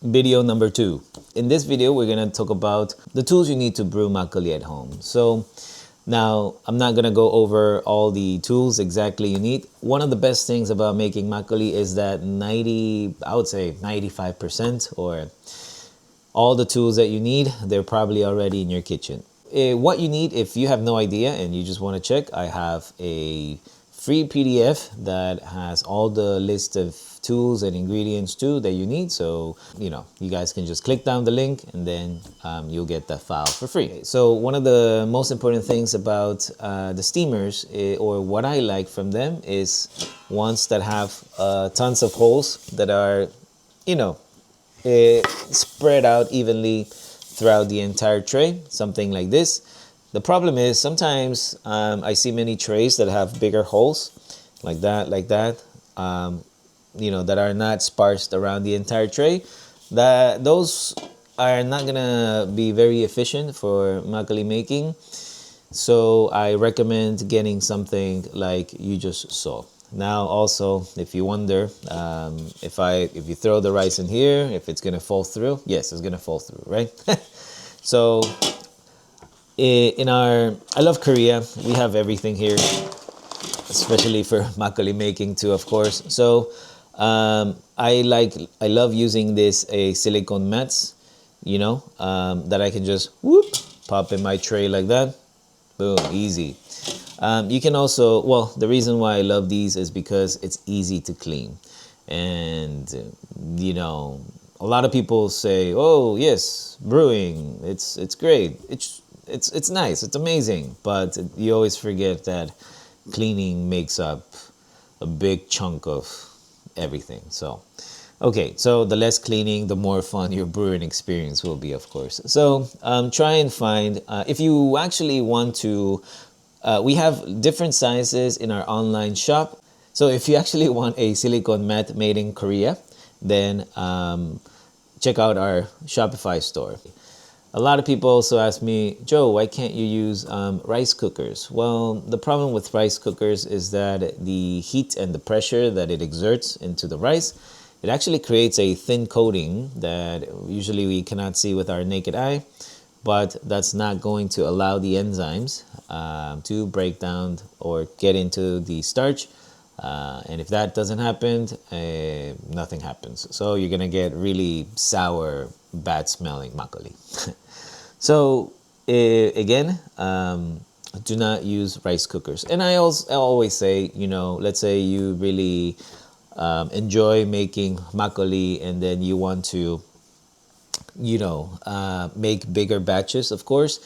Video number 2. In this video, we're going to talk about the tools you need to brew makgeolli at home. So now I'm not going to go over all the tools exactly you need. One of the best things about making makgeolli is that I would say 95% or all the tools that you need, they're probably already in your kitchen. What you need, if you have no idea and you just want to check, I have a free PDF that has all the list of tools and ingredients too that you need. So, you guys can just click down the link and then you'll get that file for free. So one of the most important things about the steamers, or what I like from them, is ones that have tons of holes that are, spread out evenly throughout the entire tray, something like this. The problem is sometimes I see many trays that have bigger holes like that, that are not sparsed around the entire tray. Those are not gonna be very efficient for makgeolli making. So I recommend getting something like you just saw. Now also, if you wonder, if you throw the rice in here, if it's gonna fall through, yes, it's gonna fall through, right? So I love Korea. We have everything here, especially for makgeolli making too, of course. So I love using this silicone mats, that I can just pop in my tray like that. Boom, easy. You can also, the reason why I love these is because it's easy to clean. And, a lot of people say, oh, yes, brewing, it's great. It's nice, it's amazing. But you always forget that cleaning makes up a big chunk of everything. So, okay, so the less cleaning, the more fun your brewing experience will be, of course. So try and find, if you actually want to, we have different sizes in our online shop. So if you actually want a silicone mat made in Korea, then check out our Shopify store. A lot of people also ask me, Joe, why can't you use rice cookers? Well, the problem with rice cookers is that the heat and the pressure that it exerts into the rice, it actually creates a thin coating that usually we cannot see with our naked eye, but that's not going to allow the enzymes to break down or get into the starch. And if that doesn't happen, nothing happens. So you're going to get really sour, bad smelling makgeolli. So again, do not use rice cookers. And I always say, let's say you really enjoy making makgeolli and then you want to, make bigger batches, of course,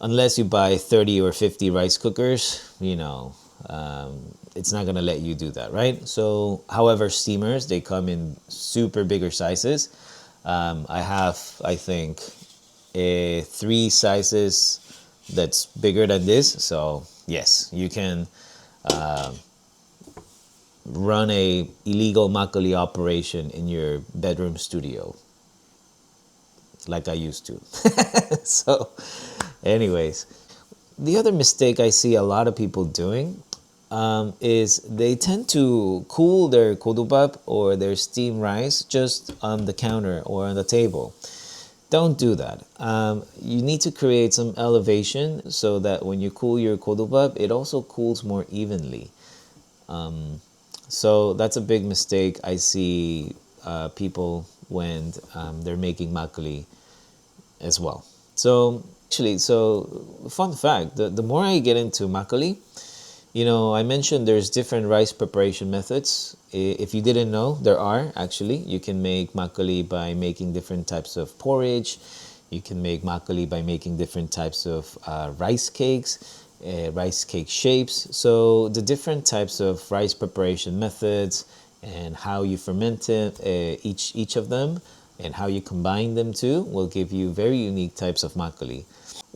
unless you buy 30 or 50 rice cookers, it's not going to let you do that, right? So, however, steamers, they come in super bigger sizes. I have, I think, 3 sizes that's bigger than this. So, yes, you can run a illegal makgeolli operation in your bedroom studio, like I used to. So, anyways, the other mistake I see a lot of people doing is they tend to cool their kodubap or their steamed rice just on the counter or on the table. Don't do that. You need to create some elevation so that when you cool your kodubap, it also cools more evenly. So that's a big mistake I see people when they're making makgeolli as well. So actually, fun fact, the more I get into makgeolli, I mentioned there's different rice preparation methods. If you didn't know, there are actually. You can make makgeolli by making different types of porridge. You can make makgeolli by making different types of rice cakes, rice cake shapes. So the different types of rice preparation methods and how you ferment it, each of them, and how you combine them too, will give you very unique types of makgeolli.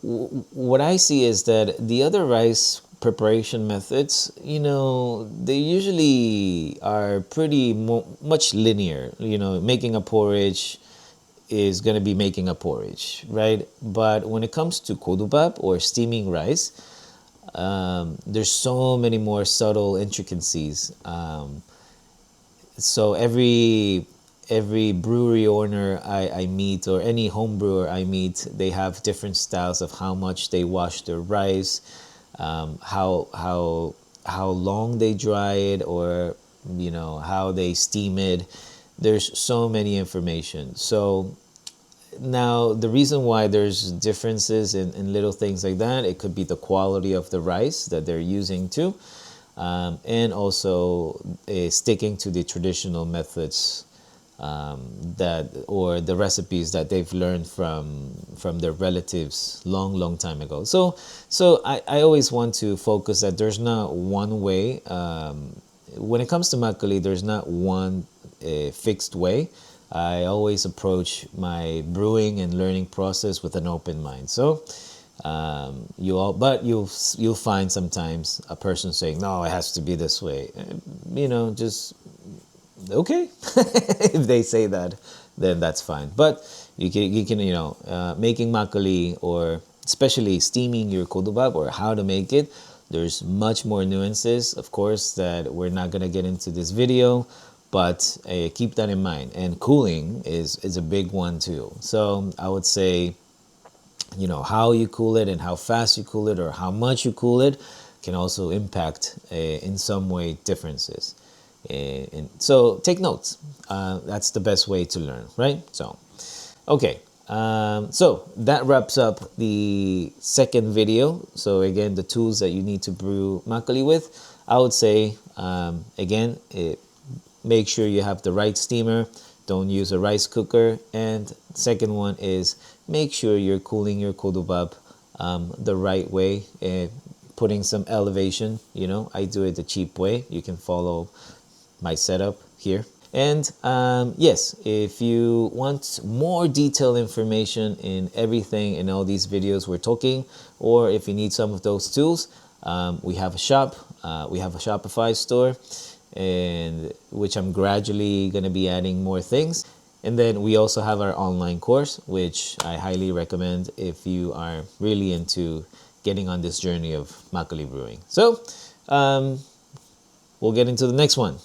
What I see is that the other rice preparation methods, they usually are pretty much linear. Making a porridge is going to be making a porridge, right? But when it comes to kodubap or steaming rice, there's so many more subtle intricacies. So every every brewery owner I meet, or any home brewer I meet, they have different styles of how much they wash their rice, how long they dry it, or how they steam it. There's so many information. So now the reason why there's differences in little things like that, it could be the quality of the rice that they're using too, and also sticking to the traditional methods, that, or the recipes that they've learned from their relatives long time ago. So I always want to focus that there's not one way. When it comes to makgeolli, there's not one fixed way. I always approach my brewing and learning process with an open mind. So you'll find sometimes a person saying, no, it has to be this way. Just okay. If they say that, then that's fine. But you can making makgeolli, or especially steaming your kodobap, or how to make it, there's much more nuances, of course, that we're not going to get into this video, but keep that in mind. And cooling is a big one too. So I would say, how you cool it and how fast you cool it, or how much you cool it, can also impact in some way differences. And so take notes. That's the best way to learn, right? So, okay. So that wraps up the second video. So again, the tools that you need to brew makgeolli with, I would say, again, make sure you have the right steamer. Don't use a rice cooker. And second one is, make sure you're cooling your kodobap the right way, putting some elevation. I do it the cheap way. You can follow my setup here. And yes, if you want more detailed information in everything in all these videos we're talking, or if you need some of those tools, we have a shop. We have a Shopify store, and which I'm gradually going to be adding more things. And then we also have our online course, which I highly recommend if you are really into getting on this journey of makgeolli brewing. So we'll get into the next one.